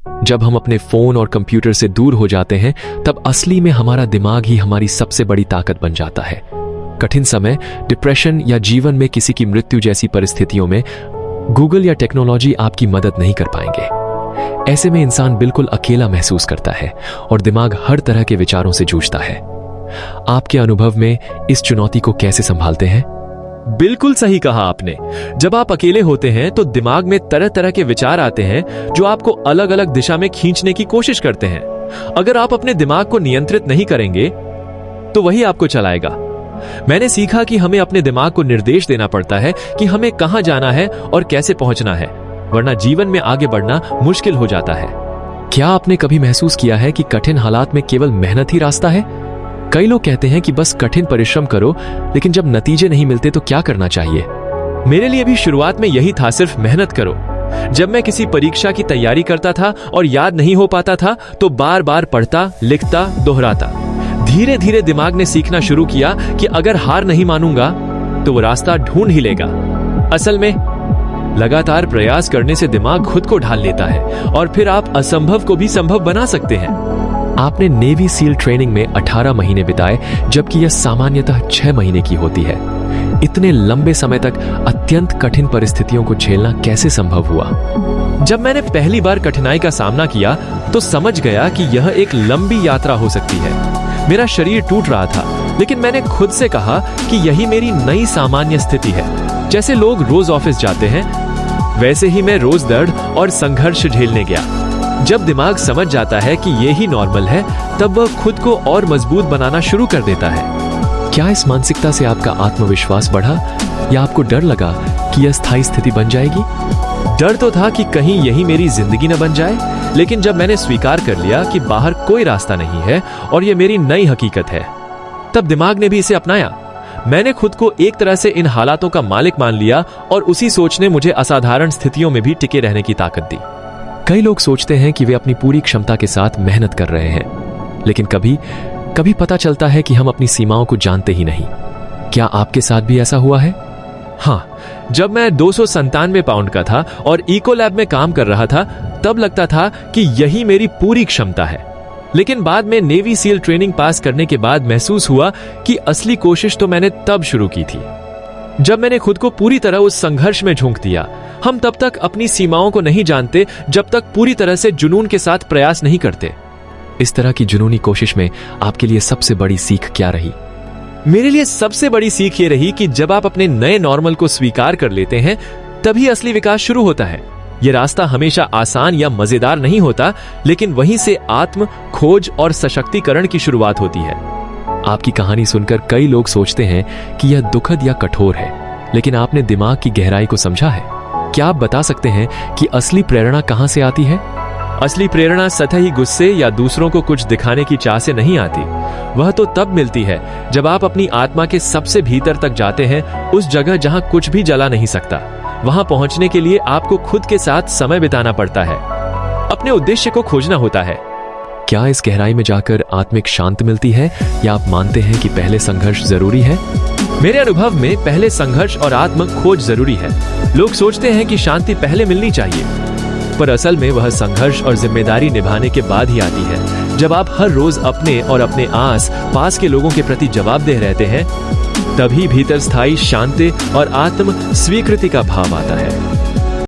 जब हम अपने फोन और कंप्यूटर से दूर हो जाते हैं तब असली में हमारा दिमाग ही हमारी सबसे बड़ी ताकत बन जाता है। कठिन समय, डिप्रेशन या जीवन में किसी की मृत्यु जैसी परिस्थितियों में गूगल या टेक्नोलॉजी आपकी मदद नहीं कर पाएंगे। ऐसे में इंसान बिल्कुल अकेला महसूस करता है और दिमाग हर तरह के विचारों से जूझता है। आपके अनुभव में इस चुनौती को कैसे संभालते हैं? बिल्कुल सही कहा आपने। जब आप अकेले होते हैं तो दिमाग में तरह तरह के विचार आते हैं जो आपको अलग अलग दिशा में खींचने की कोशिश करते हैं। अगर आप अपने दिमाग को नियंत्रित नहीं करेंगे तो वही आपको चलाएगा। मैंने सीखा कि हमें अपने दिमाग को निर्देश देना पड़ता है कि हमें कहां जाना है और कैसे पहुंचना है, वरना जीवन में आगे बढ़ना मुश्किल हो जाता है। क्या आपने कभी महसूस किया है कि कठिन हालात में केवल मेहनत ही रास्ता है? कई लोग कहते हैं कि बस कठिन परिश्रम करो, लेकिन जब नतीजे नहीं मिलते तो क्या करना चाहिए? मेरे लिए भी शुरुआत में यही था, सिर्फ मेहनत करो। जब मैं किसी परीक्षा की तैयारी करता था और याद नहीं हो पाता था तो बार बार पढ़ता, लिखता, दोहराता। धीरे धीरे दिमाग ने सीखना शुरू किया कि अगर हार नहीं मानूंगा तो वो रास्ता ढूंढ ही लेगा। असल में लगातार प्रयास करने से दिमाग खुद को ढाल लेता है और फिर आप असंभव को भी संभव बना सकते हैं। आपने नेवी सील ट्रेनिंग में 18 महीने बिताए, जबकि यह सामान्यतः 6 महीने की होती है। इतने लंबे समय तक अत्यंत कठिन परिस्थितियों को झेलना कैसे संभव हुआ? जब मैंने पहली बार कठिनाई का सामना किया तो समझ गया कि यह एक लंबी यात्रा हो सकती है। मेरा शरीर टूट रहा था, लेकिन मैंने खुद से कहा कि यही मेरी नई सामान्य स्थिति है। जैसे लोग रोज ऑफिस जाते हैं, वैसे ही मैं रोज दर्द और संघर्ष झेलने गया। जब दिमाग समझ जाता है कि ये ही नॉर्मल है, तब वह खुद को और मजबूत बनाना शुरू कर देता है। क्या इस मानसिकता से आपका आत्मविश्वास बढ़ा या आपको डर लगा कि यह स्थायी स्थिति बन जाएगी? डर तो था कि कहीं यही मेरी जिंदगी न बन जाए, लेकिन जब मैंने स्वीकार कर लिया कि बाहर कोई रास्ता नहीं है और यह मेरी नई हकीकत है, तब दिमाग ने भी इसे अपनाया। मैंने खुद को एक तरह से इन हालातों का मालिक मान लिया और उसी सोच ने मुझे असाधारण स्थितियों में भी टिके रहने की ताकत दी। कई लोग सोचते हैं कि वे अपनी पूरी क्षमता के साथ मेहनत कर रहे हैं, लेकिन कभी कभी पता चलता है कि हम अपनी सीमाओं को जानते ही नहीं। क्या आपके साथ भी ऐसा हुआ है? हाँ, जब मैं 297 पाउंड का था और इको लैब में काम कर रहा था, तब लगता था कि यही मेरी पूरी क्षमता है। लेकिन बाद में नेवी सील ट्रेनिंग पास करने के बाद महसूस हुआ कि असली कोशिश तो मैंने तब शुरू की थी जब मैंने खुद को पूरी तरह उस संघर्ष में झोंक दिया। हम तब तक अपनी सीमाओं को नहीं जानते जब तक पूरी तरह से जुनून के साथ प्रयास नहीं करते। इस तरह की जुनूनी कोशिश में आपके लिए सबसे बड़ी सीख क्या रही? मेरे लिए सबसे बड़ी सीख ये रही कि जब आप अपने नए नॉर्मल को स्वीकार कर लेते हैं, तभी असली विकास शुरू होता है। यह रास्ता हमेशा आसान या मजेदार नहीं होता, लेकिन वहीं से आत्म खोज और सशक्तिकरण की शुरुआत होती है। आपकी कहानी सुनकर कई लोग सोचते हैं कि यह दुखद या कठोर है, लेकिन आपने दिमाग की गहराई को समझा है। क्या आप बता सकते हैं कि असली प्रेरणा कहां से आती है? असली प्रेरणा सतही गुस्से या दूसरों को कुछ दिखाने की चाह से नहीं आती। वह तो तब मिलती है जब आप अपनी आत्मा के सबसे भीतर तक जाते हैं, उस जगह जहां कुछ भी जला नहीं सकता। वहां पहुंचने के लिए आपको खुद के साथ समय बिताना पड़ता है, अपने उद्देश्य को खोजना होता है। क्या इस गहराई में जाकर आत्मिक शांति मिलती है या आप मानते हैं कि पहले संघर्ष जरूरी है? मेरे अनुभव में पहले संघर्ष और आत्म खोज जरूरी है। लोग सोचते हैं कि शांति पहले मिलनी चाहिए, पर असल में वह संघर्ष और जिम्मेदारी निभाने के बाद ही आती है। जब आप हर रोज अपने और अपने आस पास के लोगों के प्रति जवाबदेह रहते हैं, तभी भीतर स्थायी शांति और आत्म स्वीकृति का भाव आता है।